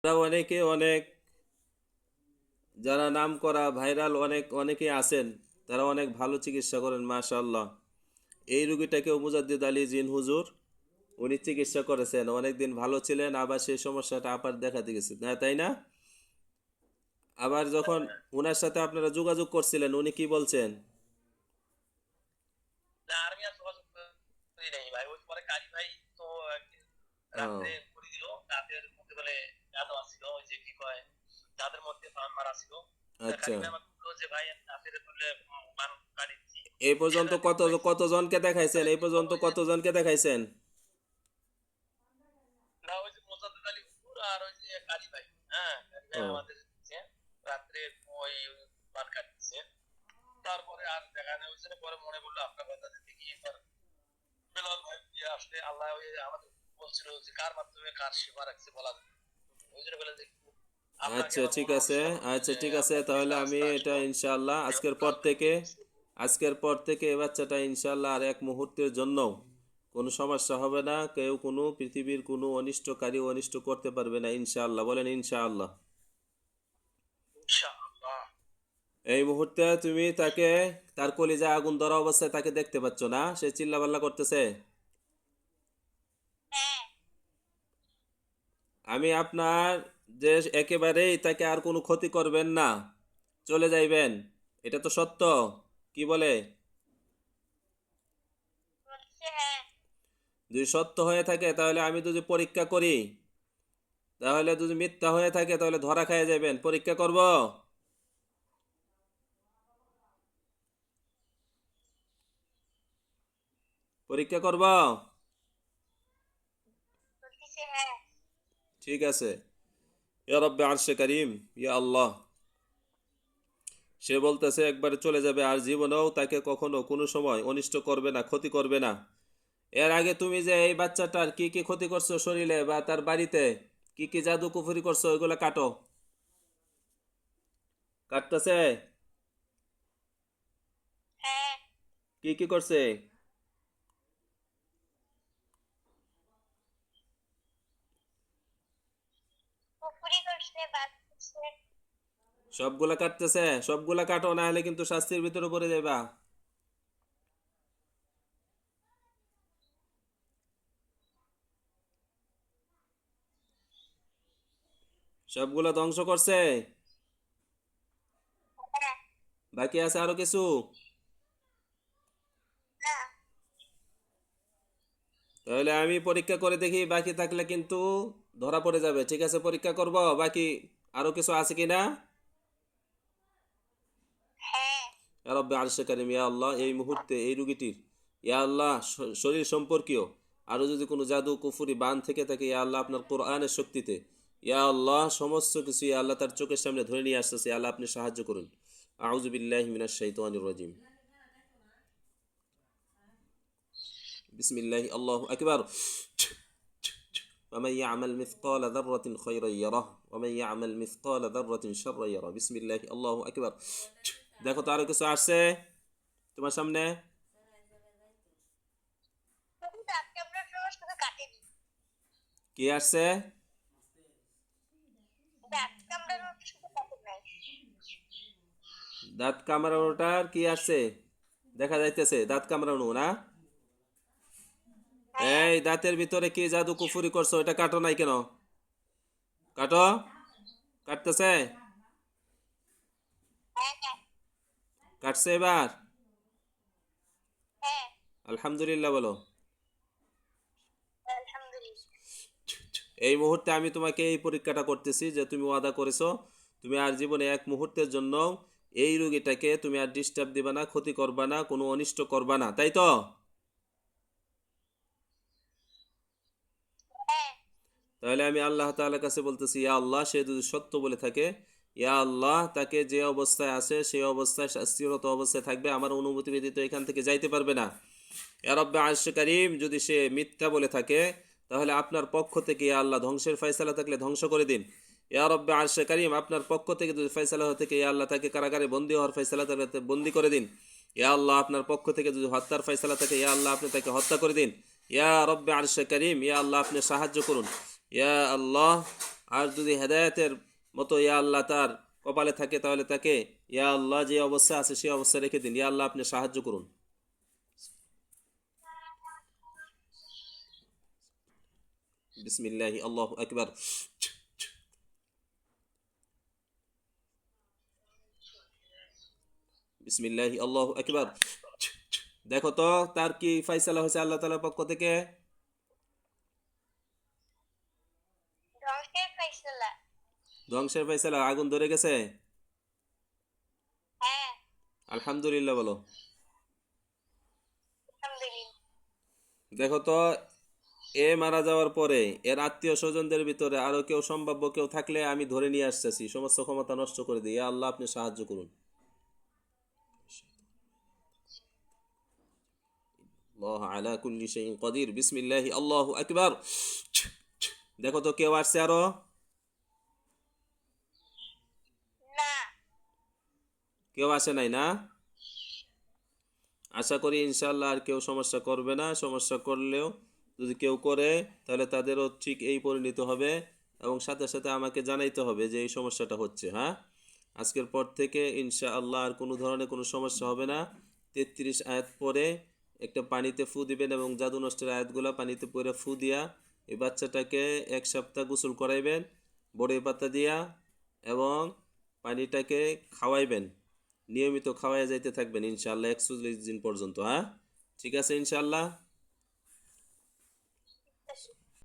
তারা অনেক যারা নাম করা ভাইরাল অনেকে আছেন, তারা অনেক ভালো চিকিৎসা করেন মাশাআল্লাহ। এই রুগীটাকেও মুজাদ্দিদ আলী জিন হুজুর উনি চিকিৎসা করেছেন, অনেকদিন ভালো ছিলেন, আবার সেই সমস্যাটা আবার দেখাতে গেছে না, তাই না? আবার যখন ওনার সাথে আপনারা যোগাযোগ করছিলেন উনি কি বলছেন? না আমি আর যোগাযোগ করি নাই ভাই। ওই পরে কারি ভাই তো একদিন রাত্রে ও করে দিল। রাতের মধ্যে বলে গাদা আসছিল, ওই যে কি কয় তাদের মধ্যে ফান মারা ছিল। আচ্ছা, কারি ভাই আমাকে বললো যে ভাই রাতের বলে মানুষ কাটি দিচ্ছি। এই পর্যন্ত এরা দেখতে পাইছি কতজনকে দেখাইছেন? এই পর্যন্ত ওই যে কতজনকে দেখাইছেন? না ওই যে মোসাদ্দেদ আলী হুজুর আর ওই যে কারি ভাই। হ্যাঁ কারি ভাই ও আমাদের দিচ্ছে রাত্রে ওই পান কাটছে। তারপরে আর দেখা নেই হয়েছে। পরে মনে পড়লো আপনার কথা দেখি এবার বেলাল ভাই দিয়ে আসলে আল্লাহ ওই আমাদের বলছিল যে কার মাধ্যমে কার সেবা রাখছে বলা যায় না। ওই জন্য বলে যে আপনাকে আচ্ছা, আমার ঠিক মনে আছে। উৎসাহ করলো আচ্ছা, যে ঠিক আছে, আপনার দিয়ে তাহলে আমি কাজটা এটা আসলো। ইনশাআল্লাহ এবার কাজ আজকের পর থেকে এই বাচ্চাটা ইনশাআল্লাহ আর এক মুহূর্তের জন্য কোনো সমস্যা হবে না, কেউ কোনো পৃথিবীর কোনো অনিষ্টকারী অনিষ্ট করতে পারবে না ইনশাআল্লাহ। বলেন ইনশাআল্লাহ। ইনশাআল্লাহ। এই মুহূর্তে তুমি তাকে, তার কলিজা আগুন ধরা অবস্থায় তাকে দেখতে পাচ্ছ না, সে চিল্লাপাল্লা করতেছে। হ্যাঁ আমি আপনার যে একেবারেই তাকে আর কোনো ক্ষতি করবেন না, চলে যাইবেন, এটা তো সত্য, কি বলে? বলছে হ্যাঁ। যদি সত্য হয়ে থাকে তাহলে আমি যদি পরীক্ষা করি, তাহলে যদি মিথ্যা হয়ে থাকে তাহলে ধরা খাইয়ে যাবেন। পরীক্ষা করব? পরীক্ষা করব? বলছে হ্যাঁ। ঠিক আছে। ইয়া রব্বে আরশে কারিম, ইয়া আল্লাহ। সে বলতেছে একবারে চলে যাবে, আর জীবনেও তাকে কখনো কোনো সময় অনিষ্ট করবে না, ক্ষতি করবে না। এর আগে তুমি যে এই বাচ্চাটার কি কি ক্ষতি করছো শরীরে বা তার বাড়িতে, কি কি জাদু কুফরি করছো, ওইগুলা কাটো। কাটতেছে? হ্যাঁ কি কি করছে? পুকুরি করছে বাদ করছে। সবগুলা কাটতেছে? সবগুলা কাটো, না হলে কিন্তু শাস্তির ভিতরে পড়ে যাবা। সবগুলা ধ্বংস করছে? হ্যাঁ বাকি আছে আরো কিছু? না তাহলে আমি পরীক্ষা করে দেখি, বাকি থাকলে কিন্তু ধরা পড়ে যাবে। ঠিক আছে, পরীক্ষা করব বাকি আরো কিছু আছে কিনা। হ্যাঁ ইয়া রব্বে আরশে কারিম, ইয়া আল্লাহ, এই মুহূর্তে এই রুগীটির, ইয়া আল্লাহ, শরীর সম্পর্কীয় আরো যদি কোনো জাদু কুফুরি বান থেকে থাকে, ইয়া আল্লাহ আপনার কোরআনের শক্তিতে, ইয়া আল্লাহ সমস্ত কিছু ইয়া আল্লাহ তার চোখের সামনে ধরে নিয়ে আসতেছে, ইয়া আল্লাহ আপনি সাহায্য করুন। আউযু বিল্লাহি মিনাশ শাইতানির রাজিম। বিসমিল্লাহি আল্লাহু আকবার। ومن يعمل مثقال ذرة خيرا يره ومن يعمل مثقال ذرة شرا يره بسم الله الله أكبر। দেখো তো আরো কিছু আসছে তোমার সামনে? শুধু দাঁত কামড়ার সময় শুধু কাটেনি। কি আসছে? দাঁত কামড়ানোর শুধু কাটে নাই। দাঁত কামড়ানোটার কি আসছে? দেখা যাইতেছে দাঁত কামড়ানো না? হ্যাঁ এই দাঁতের ভিতরে কি জাদু কুফুরি করছো, এটা কাটো নাই কেন? কাটো। কাটতেছে? হ্যাঁ হ্যাঁ কাটছে এবার? হ্যাঁ আলহামদুলিল্লাহ বলো। আলহামদুলিল্লাহ। এই মুহূর্তে আমি তোমাকে এই পরীক্ষাটা করতেছি যে তুমি ওয়াদা করেছো তুমি আর জীবনে এক মুহূর্তের জন্য এই রোগীটাকে তুমি আর ডিস্টার্ব দিবা না, ক্ষতি করবা না, কোনো অনিষ্ট করবা না, তাই তো? হ্যাঁ তাহলে আমি আল্লাহ তাআলার কাছে বলতেছি, ইয়া আল্লাহ, সে যদি সত্য বলে থাকে, ইয়া আল্লাহ তাকে যে অবস্থায় আছে সেই অবস্থায় শাস্তিরত অবস্থায় থাকবে, আমার অনুমতি ব্যতীত এখান থেকে যাইতে পারবে না। ইয়া রব্বে আরশে কারীম, যদি সে মিথ্যা বলে থাকে তাহলে আপনার পক্ষ থেকে ইয়া আল্লাহ ধ্বংসের ফয়সালা থাকলে ধ্বংস করে দিন। ইয়া রব্বে আরশে কারীম, আপনার পক্ষ থেকে যদি ফয়সালা হয়ে থাকে ইয়া আল্লাহ তাকে কারাগারে বন্দী হওয়ার ফয়সালা থাকলে বন্দী করে দিন। ইয়া আল্লাহ আপনার পক্ষ থেকে যদি হত্যার ফয়সালা থাকে ইয়া আল্লাহ আপনি তাকে হত্যা করে দিন। ইয়া রব্বে আরশে কারীম, ইয়া আল্লাহ আপনি সাহায্য করুন। ইয়া আল্লাহ আর যদি হেদায়েতের মতো ইয়া আল্লাহ তার কপালে থাকে তাহলে তাকে ইয়া আল্লাহ যে অবস্থা আছে সেই অবস্থা রেখে দিন। ইয়া আল্লাহ আপনি সাহায্য করুন। বিসমিল্লাহি আল্লাহু আকবার। বিসমিল্লাহি আল্লাহু আকবার। দেখো তো তার কি ফয়সালা হয়েছে আল্লাহ তাআলার পক্ষ থেকে? ধ্বংসের ফয়সালা। ধ্বংসের ফয়সালা, আগুন ধরে গেছে? হ্যাঁ, আলহামদুলিল্লাহ বলো। আলহামদুলিল্লাহ। দেখো তো এ মারা যাওয়ার পরে এর আত্মীয় স্বজনদের ভিতরে আরো কেউ সম্ভাব্য কেউ থাকলে আমি ধরে নিয়ে আসতেছি, সমস্ত ক্ষমতা নষ্ট করে দিই। ইয়া আল্লাহ আপনি সাহায্য করুন। আল্লাহ আলা কুল্লি শাইইন কাদির। বিসমিল্লাহি আল্লাহু আকবার। দেখো তো কেউ আসছে আরো? না, কেউ আসে নাই না? আশা করি ইনশাআল্লাহ আর কেউ সমস্যা করবে না। সমস্যা করলেও যদি কেউ করে তাহলে তাদেরও ঠিক এই পরিণত হবে এবং সাথে সাথে আমাকে জানাইতে হবে যে এই সমস্যাটা হচ্ছে। হ্যাঁ, আজকের পর থেকে ইনশাআল্লাহ আর কোনো ধরনের কোনো সমস্যা হবে না। 33 আয়াত পরে একটা পানিতে ফু দিবেন এবং জাদু নষ্টের আয়াতগুলো পানিতে পরে ফু দিয়া এই বাচ্চাটাকে 1 সপ্তাহ গোসল করাইবেন বড়ি পাতা দিয়া এবং পানিটাকে খাওয়াইবেন। নিয়মিত খাওয়াই যাইতে থাকবেন ইনশাআল্লাহ 41 দিন পর্যন্ত। হ্যাঁ, ঠিক আছে ইনশাআল্লাহ।